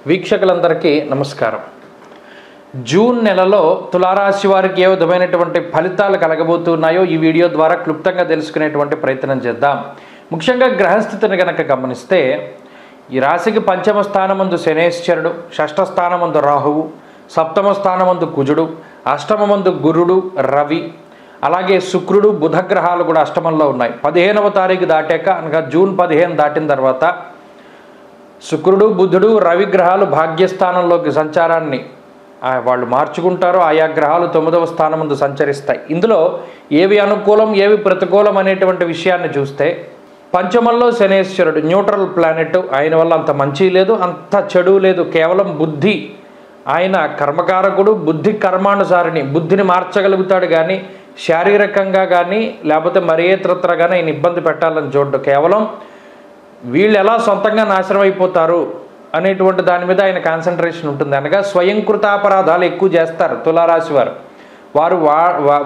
వీక్షకులందరికీ నమస్కారం. జూన్ నెలలో తులారాశి వారికి ఏ విధమైనటువంటి ఫలితాలు కలగబోతున్నాయో ఈ వీడియో ద్వారా క్లుప్తంగా తెలుసుకునేటువంటి ప్రయత్నం చేద్దాం. ముఖ్యంగా గ్రహస్థితిని గనక గమనిస్తే ఈ రాశికి పంచమ స్థానమందు శనేశ్వరుడు, షష్ఠ స్థానమందు రాహువు, సప్తమ స్థానమందు కుజుడు, అష్టమమందు గురుడు, రవి, అలాగే శుక్రుడు, బుధ గ్రహాలు కూడా అష్టమంలో ఉన్నాయి. 15వ తారీఖు దాటాక అనగా జూన్ 15 దాటిన తర్వాత శుక్రుడు, బుధుడు, రవి గ్రహాలు భాగ్యస్థానంలోకి సంచారాన్ని వాళ్ళు మార్చుకుంటారు. ఆయా గ్రహాలు 9వ స్థానం ముందు సంచరిస్తాయి. ఇందులో ఏవి అనుకూలం ఏవి ప్రతికూలం అనేటువంటి విషయాన్ని చూస్తే పంచమంలో శనేశ్వరుడు న్యూట్రల్ ప్లానెట్, ఆయన వల్ల అంత మంచి లేదు అంత చెడు లేదు, కేవలం బుద్ధి. ఆయన కర్మకారకుడు, బుద్ధి కర్మానుసారిని, బుద్ధిని మార్చగలుగుతాడు కానీ శారీరకంగా కానీ లేకపోతే మరేతరత్ర కానీ ఆయన ఇబ్బంది పెట్టాలని చూడడు. కేవలం వీళ్ళు ఎలా సొంతంగా నాశనం అయిపోతారు అనేటువంటి దాని మీద ఆయన కాన్సన్ట్రేషన్ ఉంటుంది. అనగా స్వయంకృతాపరాధాలు ఎక్కువ చేస్తారు తులారాశి వారు.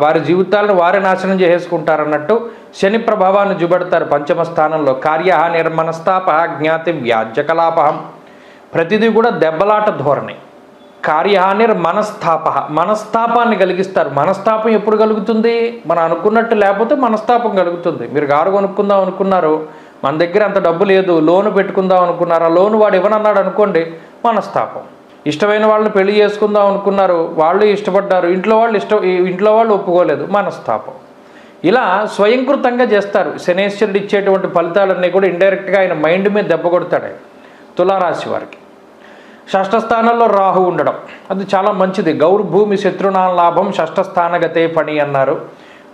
వారి జీవితాలను వారే నాశనం చేసుకుంటారన్నట్టు శని ప్రభావాన్ని చూపెడతారు. పంచమ స్థానంలో కార్యహాని, మనస్తాప, జ్ఞాతి, వ్యాజ్యకలాపహం, ప్రతిదీ కూడా దెబ్బలాట ధోరణి. కార్యహాని, మనస్తాపాన్ని కలిగిస్తారు. మనస్తాపం ఎప్పుడు కలుగుతుంది? మనం అనుకున్నట్టు లేకపోతే మనస్తాపం కలుగుతుంది. మీరు కారు కొనుక్కుందాం అనుకున్నారు, మన దగ్గర అంత డబ్బు లేదు, లోను పెట్టుకుందాం అనుకున్నారు, ఆ లోను వాడు ఇవ్వనన్నాడు అనుకోండి, మనస్తాపం. ఇష్టమైన వాళ్ళని పెళ్లి చేసుకుందాం అనుకున్నారు, వాళ్ళు ఇష్టపడ్డారు, ఇంట్లో వాళ్ళు ఒప్పుకోలేదు, మనస్తాపం. ఇలా స్వయంకృతంగా చేస్తారు. శనేశ్వరుడు ఇచ్చేటువంటి ఫలితాలన్నీ కూడా ఇండైరెక్ట్గా ఆయన మైండ్ మీద దెబ్బ కొడతాడు ఆయన తులారాశి వారికి. షష్ఠ స్థానంలో రాహు ఉండడం అది చాలా మంచిది. గౌర్భూమి శత్రునా లాభం షష్ఠస్థానగతే పని అన్నారు.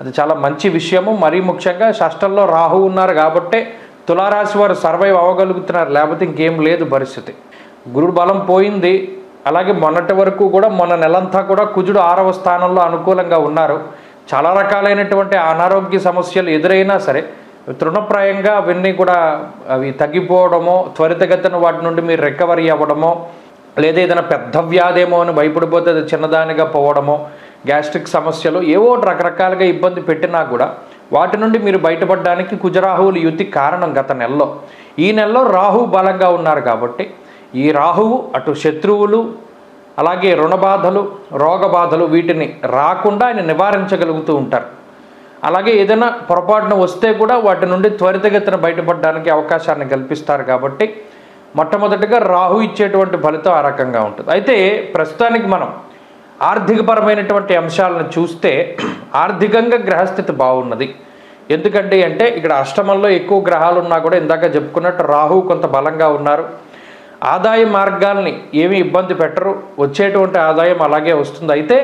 అది చాలా మంచి విషయము. మరీ ముఖ్యంగా షష్ఠంలో రాహు ఉన్నారు కాబట్టే తులారాశి వారు సర్వైవ్ అవ్వగలుగుతున్నారు, లేకపోతే ఇంకేం లేదు పరిస్థితి. గురుడు బలం పోయింది. అలాగే మొన్నటి వరకు కూడా మొన్న నెలంతా కూడా కుజుడు 6వ స్థానంలో అనుకూలంగా ఉన్నారు. చాలా రకాలైనటువంటి అనారోగ్య సమస్యలు ఎదురైనా సరే తృణప్రాయంగా అవన్నీ కూడా అవి తగ్గిపోవడమో, త్వరితగతిన వాటి నుండి మీరు రికవరీ అవ్వడమో, లేదా ఏదైనా పెద్ద వ్యాధేమో అని భయపడిపోతే అది చిన్నదానిగా పోవడమో, గ్యాస్ట్రిక్ సమస్యలు ఏవో రకరకాలుగా ఇబ్బంది పెట్టినా కూడా వాటి నుండి మీరు బయటపడడానికి కుజరాహువులు యుతి కారణం. గత నెలలో ఈ నెలలో రాహువు బలంగా ఉన్నారు కాబట్టి ఈ రాహువు అటు శత్రువులు, అలాగే రుణబాధలు, రోగబాధలు వీటిని రాకుండా ఆయన నివారించగలుగుతూ ఉంటారు. అలాగే ఏదైనా పొరపాటున వస్తే కూడా వాటి నుండి త్వరితగతిన బయటపడడానికి అవకాశాన్ని కల్పిస్తారు. కాబట్టి మొట్టమొదటిగా రాహు ఇచ్చేటువంటి ఫలితం ఆ రకంగా ఉంటుంది. అయితే ప్రస్తుతానికి మనం ఆర్థికపరమైనటువంటి అంశాలను చూస్తే ఆర్థికంగా గ్రహస్థితి బాగున్నది. ఎందుకంటే ఇక్కడ అష్టమంలో ఎక్కువ గ్రహాలు ఉన్నా కూడా ఇందాక చెప్పుకున్నట్టు రాహు కొంత బలంగా ఉన్నారు. ఆదాయ మార్గాల్ని ఏమీ ఇబ్బంది పెట్టరు, వచ్చేటువంటి ఆదాయం అలాగే వస్తుంది. అయితే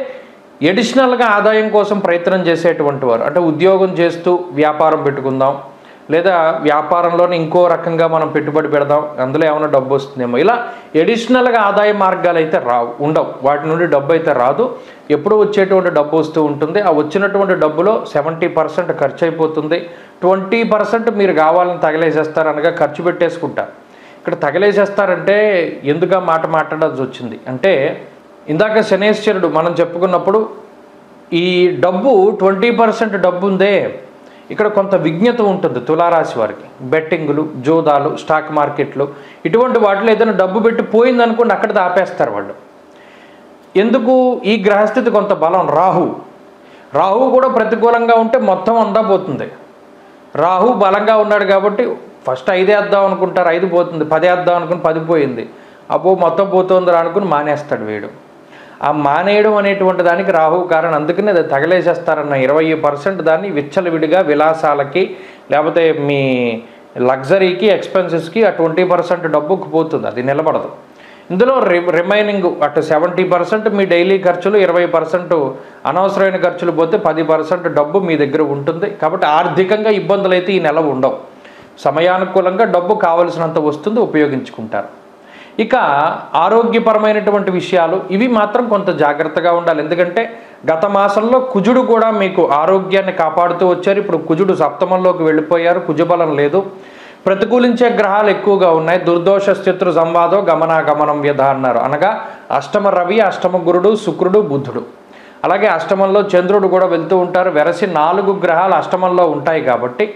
ఎడిషనల్గా ఆదాయం కోసం ప్రయత్నం చేసేటువంటి వారు, అంటే ఉద్యోగం చేస్తూ వ్యాపారం పెట్టుకుందాం, లేదా వ్యాపారంలోనే ఇంకో రకంగా మనం పెట్టుబడి పెడదాం, అందులో ఏమైనా డబ్బు వస్తుందేమో, ఇలా ఎడిషనల్గా ఆదాయ మార్గాలు అయితే ఉండవు. వాటి నుండి డబ్బు అయితే రాదు. ఎప్పుడూ వచ్చేటువంటి డబ్బు వస్తూ ఉంటుంది. ఆ వచ్చినటువంటి డబ్బులో 70% ఖర్చు అయిపోతుంది. 20% మీరు కావాలని తగలేసేస్తారు, అనగా ఖర్చు పెట్టేసుకుంటారు. ఇక్కడ తగలేసేస్తారంటే ఎందుకు మాట్లాడాల్సి వచ్చింది అంటే, ఇందాక శనేశ్వరుడు మనం చెప్పుకున్నప్పుడు ఈ డబ్బు 20% డబ్బు ఉందే, ఇక్కడ కొంత విజ్ఞత ఉంటుంది తులారాశి వారికి. బెట్టింగులు, జోదాలు, స్టాక్ మార్కెట్లు ఇటువంటి వాటిలో ఏదైనా డబ్బు పెట్టి పోయిందనుకోండి అక్కడితో ఆపేస్తారు వాళ్ళు. ఎందుకు? ఈ గ్రహస్థితి కొంత బలం. రాహు కూడా ప్రతికూలంగా ఉంటే మొత్తం అంతా పోతుంది. రాహు బలంగా ఉన్నాడు కాబట్టి ఫస్ట్ 5 వేద్దాం అనుకుంటారు, 5 పోతుంది. 10 వేద్దాం అనుకుని 10 పోయింది. అబ్బో మొత్తం పోతుందిరా అనుకుని మానేస్తాడు వీడు. ఆ మానేయడం అనేటువంటి దానికి రాహు కారణం. అందుకని అది తగలేసేస్తారన్న 20% దాన్ని విచ్చలవిడిగా విలాసాలకి, లేకపోతే మీ లగ్జరీకి, ఎక్స్పెన్సెస్కి ఆ 20% డబ్బుకు పోతుంది, అది నిలబడదు. ఇందులో రిమైనింగ్ అటు 70% మీ డైలీ ఖర్చులు, 20% అనవసరమైన ఖర్చులు పోతే 10% డబ్బు మీ దగ్గర ఉంటుంది. కాబట్టి ఆర్థికంగా ఇబ్బందులు అయితే ఈ నెల ఉండవు. సమయానుకూలంగా డబ్బు కావలసినంత వస్తుంది, ఉపయోగించుకుంటారు. ఇక ఆరోగ్యపరమైనటువంటి విషయాలు ఇవి మాత్రం కొంత జాగ్రత్తగా ఉండాలి. ఎందుకంటే గత మాసంలో కుజుడు కూడా మీకు ఆరోగ్యాన్ని కాపాడుతూ వచ్చారు. ఇప్పుడు కుజుడు సప్తమంలోకి వెళ్ళిపోయారు, కుజబలం లేదు. ప్రతికూలించే గ్రహాలు ఎక్కువగా ఉన్నాయి. దుర్దోష శత్రు సంవాదో గమనాగమనం వ్యధ అన్నారు. అనగా అష్టమ రవి, అష్టమ గురుడు, శుక్రుడు, బుధుడు, అలాగే అష్టమంలో చంద్రుడు కూడా వెళ్తూ ఉంటారు. వెరసి 4 గ్రహాలు అష్టమంలో ఉంటాయి కాబట్టి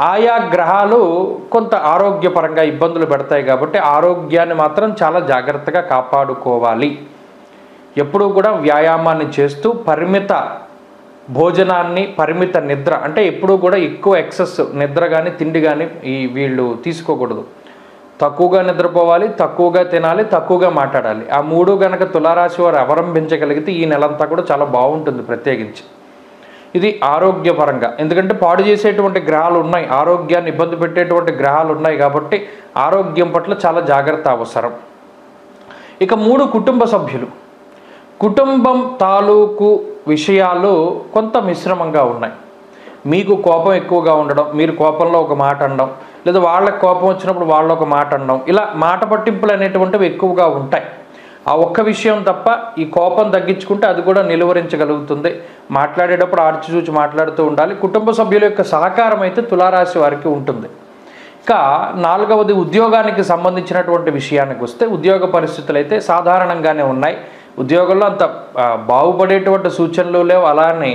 ఆయా గ్రహాలు కొంత ఆరోగ్యపరంగా ఇబ్బందులు పెడతాయి కాబట్టి ఆరోగ్యాన్ని మాత్రం చాలా జాగ్రత్తగా కాపాడుకోవాలి. ఎప్పుడూ కూడా వ్యాయామాన్ని చేస్తూ పరిమిత భోజనాన్ని, పరిమిత నిద్ర, అంటే ఎప్పుడూ కూడా ఎక్కువ ఎక్సెస్ నిద్ర కానీ తిండి కానీ వీళ్ళు తీసుకోకూడదు. తక్కువగా నిద్రపోవాలి, తక్కువగా తినాలి, తక్కువగా మాట్లాడాలి. ఆ మూడు గనక తులారాశి వారు అవలంబించగలిగితే ఈ నెలంతా కూడా చాలా బాగుంటుంది ప్రత్యేకించి. ఇది ఆరోగ్యపరంగా, ఎందుకంటే పాడు చేసేటువంటి గ్రహాలు ఉన్నాయి, ఆరోగ్యాన్ని ఇబ్బంది పెట్టేటువంటి గ్రహాలు ఉన్నాయి కాబట్టి ఆరోగ్యం పట్ల చాలా జాగ్రత్త అవసరం. ఇక 3 కుటుంబ సభ్యులు, కుటుంబం తాలూకు విషయాలు కొంత మిశ్రమంగా ఉన్నాయి. మీకు కోపం ఎక్కువగా ఉండడం, మీరు కోపంలో ఒక మాట అనడం, లేదా వాళ్ళకి కోపం వచ్చినప్పుడు వాళ్ళు ఒక మాట అనడం, ఇలా మాట పట్టింపులు అనేటువంటివి ఎక్కువగా ఉంటాయి. ఆ ఒక్క విషయం తప్ప ఈ కోపం తగ్గించుకుంటే అది కూడా నిలువరించగలుగుతుంది. మాట్లాడేటప్పుడు ఆర్చిచూచి మాట్లాడుతూ ఉండాలి. కుటుంబ సభ్యుల యొక్క సహకారం అయితే తులారాశి వారికి ఉంటుంది. ఇక 4వది ఉద్యోగానికి సంబంధించినటువంటి విషయానికి వస్తే ఉద్యోగ పరిస్థితులు అయితే సాధారణంగానే ఉన్నాయి. ఉద్యోగంలో అంత బాగుపడేటువంటి సూచనలు లేవు. అలానే